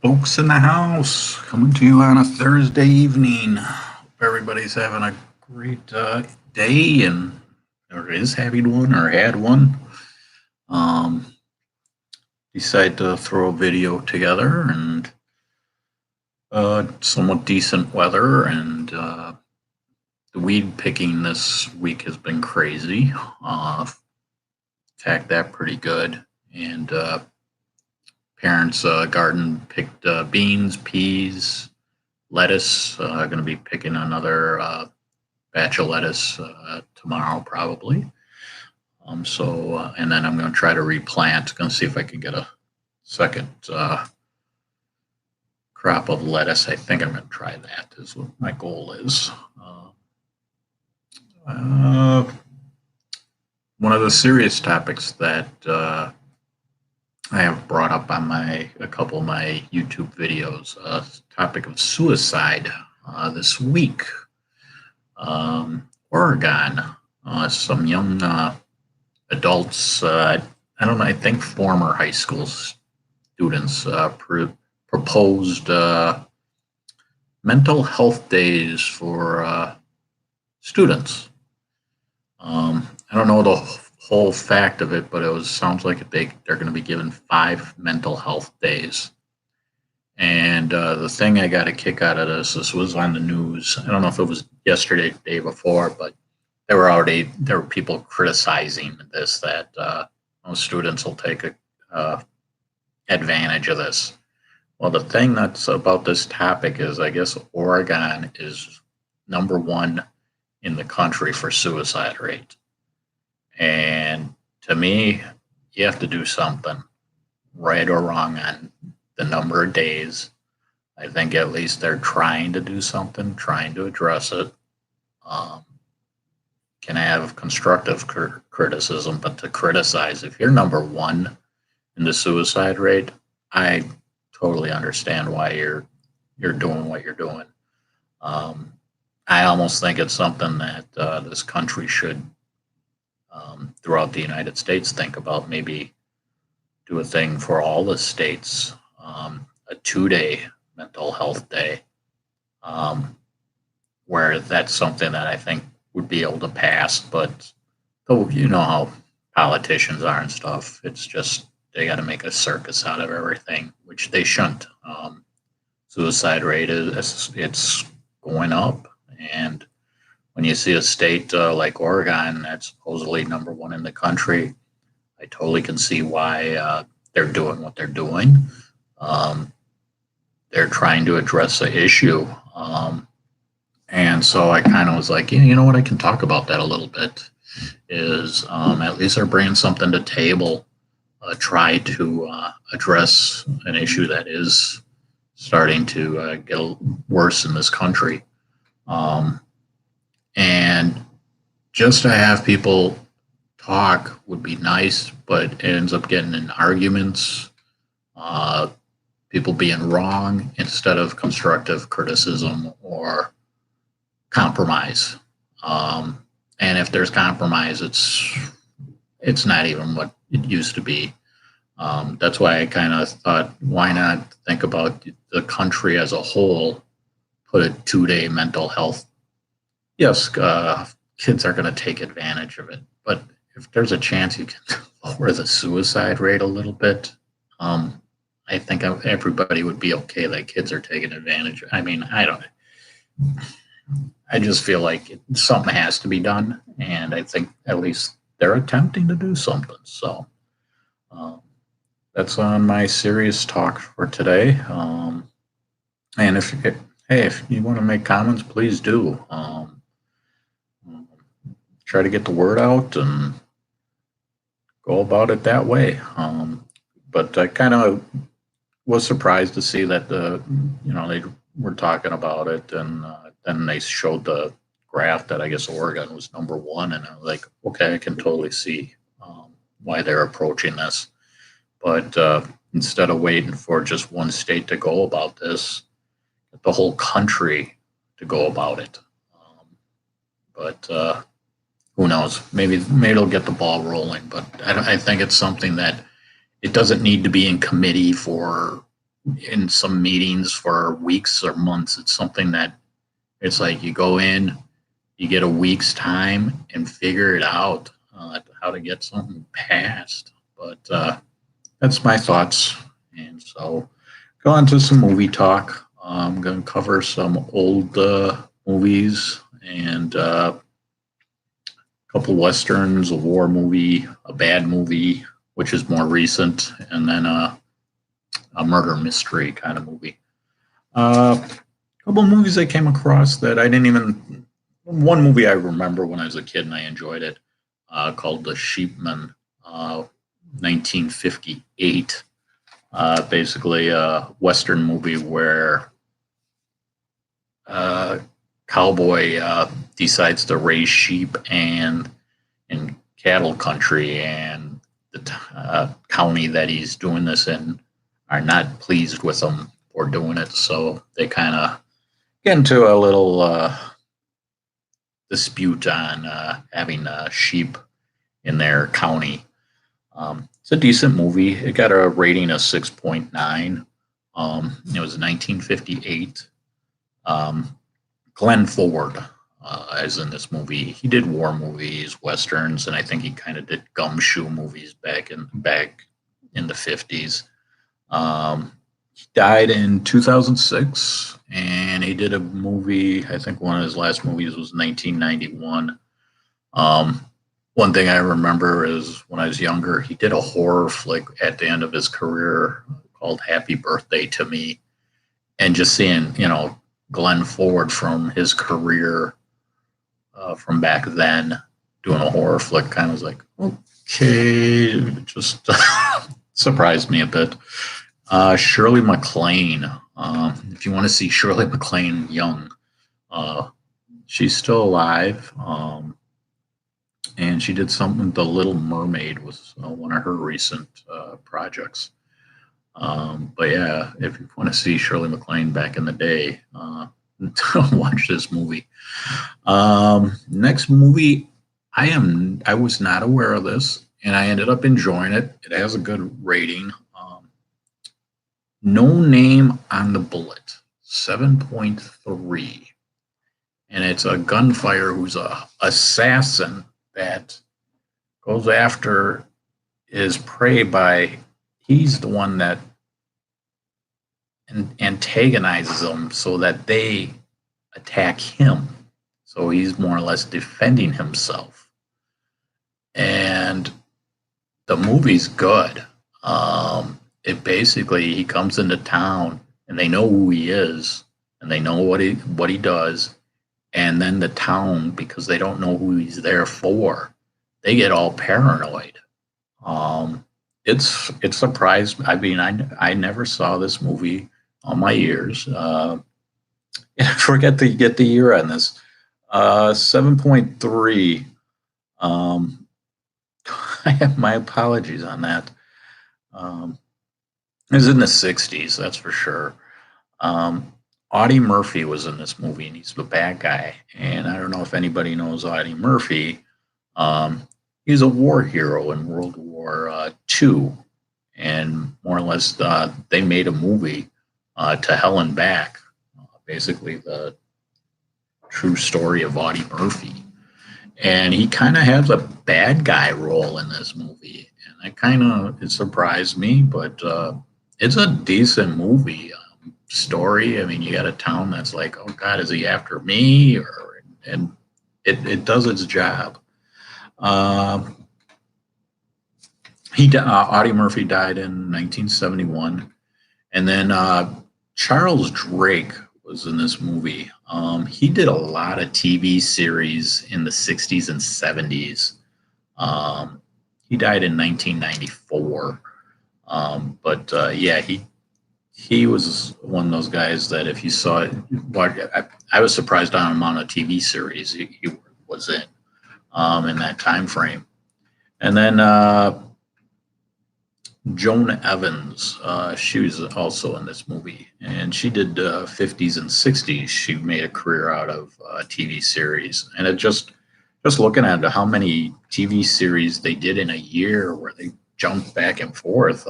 Folks in the house, coming to you on a Thursday evening. Hope everybody's having a great day and or is having one or had one. Um, Decide to throw a video together and somewhat decent weather and the weed picking this week has been crazy. Attacked that pretty good and parents' garden picked beans, peas, lettuce. Going to be picking another batch of lettuce tomorrow, probably. And then I'm going to try to replant. Going to see if I can get a second crop of lettuce. I think I'm going to try that. Is what my goal is. One of the serious topics that I have brought up on a couple of my YouTube videos, topic of suicide this week. Oregon, some young adults, I don't know, I think former high school students proposed mental health days for students. I don't know the whole fact of it, but sounds like they're going to be given 5 mental health days. And the thing I got a kick out of this was on the news. I don't know if it was yesterday, the day before, but there were people criticizing this, that most students will take advantage of this. Well, the thing that's about this topic is, I guess Oregon is #1 in the country for suicide rate. And to me, you have to do something, right or wrong, on the number of days. I think at least they're trying to do something, trying to address it. Can have constructive criticism, but to criticize, if you're #1 in the suicide rate, I totally understand why you're doing what you're doing. I almost think it's something that this country should, throughout the United States, think about. Maybe do a thing for all the states, a 2-day mental health day, where that's something that I think would be able to pass. But you know how politicians are and stuff. It's just they got to make a circus out of everything, which they shouldn't. Suicide rate it's going up, and when you see a state like Oregon that's supposedly #1 in the country, I totally can see why they're doing what they're doing. They're trying to address the issue. And so I kind of was like, you know what, I can talk about that a little bit. Is at least they're bringing something to table, try to address an issue that is starting to get worse in this country. And just to have people talk would be nice, but it ends up getting in arguments, people being wrong instead of constructive criticism or compromise. And if there's compromise, it's not even what it used to be. That's why I kind of thought, why not think about the country as a whole, put a 2-day mental health. Yes, kids are going to take advantage of it, but if there's a chance you can lower the suicide rate a little bit, I think everybody would be okay that kids are taking advantage. I mean, I just feel like something has to be done, and I think at least they're attempting to do something. So that's on my serious talk for today. And if you want to make comments, please do. Try to get the word out and go about it that way. But I kind of was surprised to see that they were talking about it, and then they showed the graph that I guess Oregon was #1, and I was like, okay, I can totally see why they're approaching this. But instead of waiting for just one state to go about this, get the whole country to go about it. But who knows? Maybe it'll get the ball rolling. But I think it's something that it doesn't need to be in committee for in some meetings for weeks or months. It's something that it's like you go in, you get a week's time and figure it out how to get something passed. But that's my thoughts. And so go on to some movie talk. I'm going to cover some old movies and a couple westerns, a war movie, a bad movie, which is more recent, and then a murder mystery kind of movie. A couple movies I came across that I didn't even. One movie I remember when I was a kid and I enjoyed it, called The Sheepman, 1958. Basically, a Western movie where cowboy decides to raise sheep and in cattle country, and the county that he's doing this in are not pleased with him for doing it. So they kind of get into a little dispute on having sheep in their county. It's a decent movie. It got a rating of 6.9. It was 1958. Glenn Ford is in this movie. He did war movies, westerns, and I think he kind of did gumshoe movies back in the 50s. He died in 2006, and he did a movie. I think one of his last movies was 1991. One thing I remember is when I was younger, he did a horror flick at the end of his career called Happy Birthday to Me. And just seeing, Glenn Ford from his career from back then doing a horror flick kind of was like, okay, it just surprised me a bit. Shirley Maclaine. If you want to see Shirley Maclaine young, she's still alive. And she did something. The Little Mermaid was one of her recent projects. But yeah, if you want to see Shirley Maclaine back in the day, watch this movie. Next movie, I was not aware of this, and I ended up enjoying it. It has a good rating. No Name on the Bullet, 7.3. And it's a gunfighter who's a assassin that goes after his prey by, he's the one that antagonizes them so that they attack him. So he's more or less defending himself. And the movie's good. It basically, he comes into town and they know who he is and they know what he does. And then the town, because they don't know who he's there for, they get all paranoid. It's surprised. I mean, I never saw this movie all my years. I forget to get the year on this. 7.3. I have my apologies on that. It was in the 60s, that's for sure. Audie Murphy was in this movie, and he's the bad guy. And I don't know if anybody knows Audie Murphy. He's a war hero in World War II. And more or less, they made a movie, To Hell and Back, basically the true story of Audie Murphy. And he kind of has a bad guy role in this movie. And it surprised me, but it's a decent movie. Story. I mean, you got a town that's like, oh God, is he after me? And it does its job. Audie Murphy died in 1971, and then Charles Drake was in this movie. He did a lot of TV series in the 60s and 70s. He died in 1994. But yeah, he was one of those guys that if you saw it, I was surprised on the amount of TV series he was in that time frame. And then Joan Evans, she was also in this movie, and she did 50s and 60s. She made a career out of TV series, and it just looking at how many TV series they did in a year where they jumped back and forth,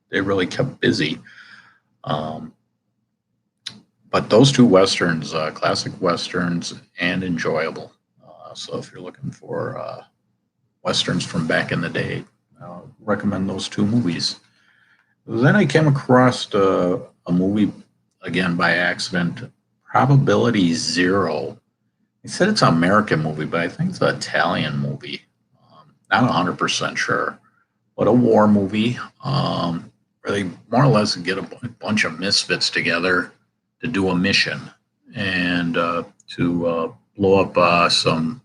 they really kept busy. Um, but those two westerns, classic westerns and enjoyable. So if you're looking for westerns from back in the day, recommend those two movies. Then I came across a movie again by accident, Probability Zero. He said it's an American movie, but I think it's an Italian movie. Not 100% sure, but a war movie where they more or less get a bunch of misfits together to do a mission and to blow up some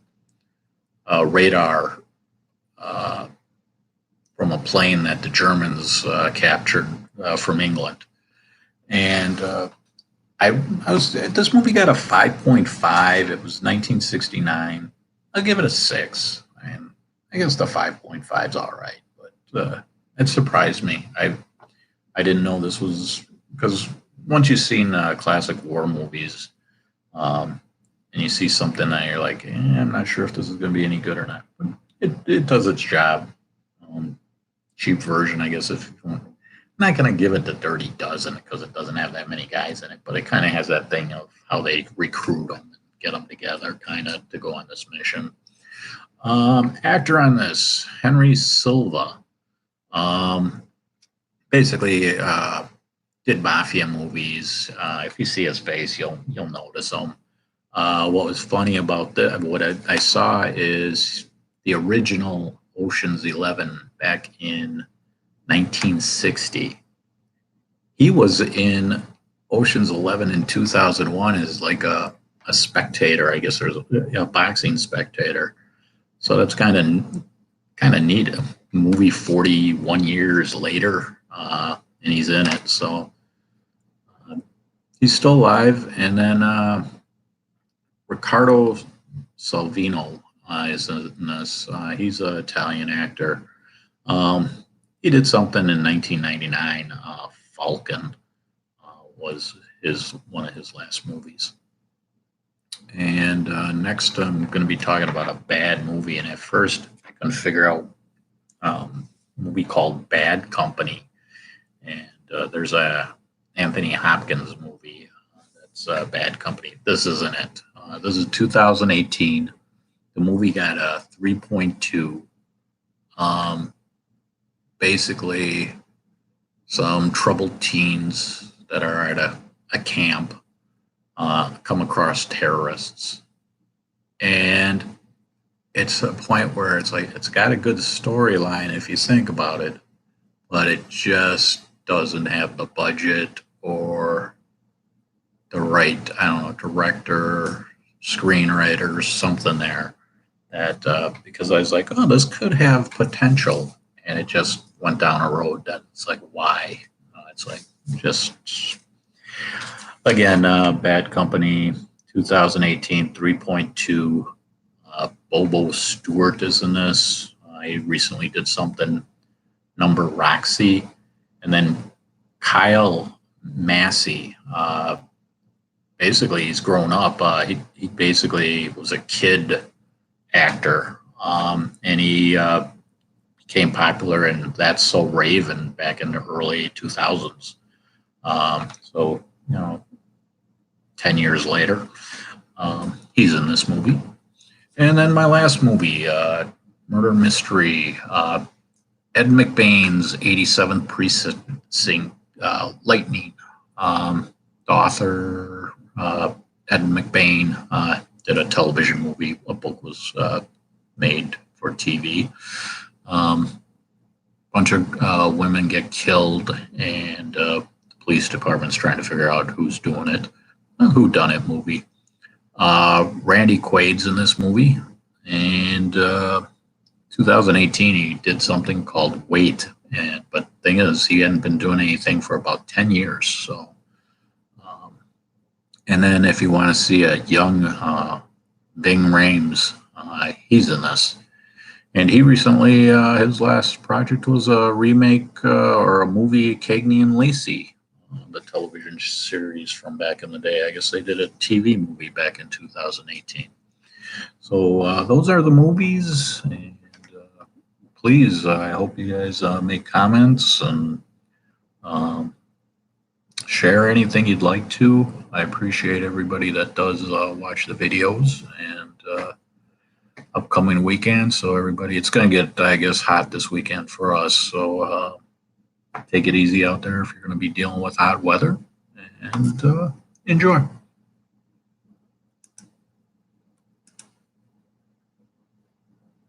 radar from a plane that the Germans captured from England. And I was this movie got a 5.5. It was 1969. I'll give it a 6. And I guess the 5.5 is all right, but it surprised me. I didn't know this was because once you've seen classic war movies, and you see something that you're like, I'm not sure if this is going to be any good or not. But it does its job. Cheap version, I guess. If you want. I'm not going to give it the Dirty Dozen because it doesn't have that many guys in it, but it kind of has that thing of how they recruit them and get them together kind of to go on this mission. Actor on this, Henry Silva. Basically did mafia movies. If you see his face, you'll notice him. What was funny about what I saw is the original Ocean's 11 back in 1960. He was in Ocean's 11 in 2001 as like a spectator, I guess there's a boxing spectator. So that's kind of neat. A movie 41 years later, and he's in it. So he's still alive. And then Ricardo Salvino is in this. He's an Italian actor. He did something in 1999. Falcon was one of his last movies. And next, I'm going to be talking about a bad movie. And at first, I couldn't figure out a movie called Bad Company. And there's a Anthony Hopkins movie that's Bad Company. This isn't it. This is 2018. The movie got a 3.2. Basically, some troubled teens that are at a camp come across terrorists. And it's a point where it's like, it's got a good storyline if you think about it, but it just doesn't have the budget or the right, I don't know, director, screenwriter, something there that, because I was like, oh, this could have potential. And it just went down a road that it's like, why? It's like, just, again, Bad Company, 2018, 3.2. Bobo Stewart is in this. He recently did something, Number Roxy. And then Kyle Massey. Basically, he's grown up. He basically was a kid actor. And he became popular in That's So Raven back in the early 2000s. So, 10 years later, he's in this movie. And then my last movie, Murder Mystery, Ed McBaines' 87th Precinct, Lightning. The author, Ed McBain, did a television movie. A book was made for TV. Bunch of women get killed, and the police department's trying to figure out who's doing it. A whodunit movie. Randy Quaid's in this movie, and 2018 he did something called Wait, but the thing is he hadn't been doing anything for about 10 years. So, and then if you want to see a young Ving Rhames, he's in this. And he recently, his last project was a remake or a movie, Cagney and Lacey, the television series from back in the day. I guess they did a TV movie back in 2018. So those are the movies. And please, I hope you guys make comments and Share anything you'd like to. I appreciate everybody that does watch the videos and upcoming weekend. So everybody, it's going to get, I guess, hot this weekend for us. So take it easy out there if you're going to be dealing with hot weather and enjoy.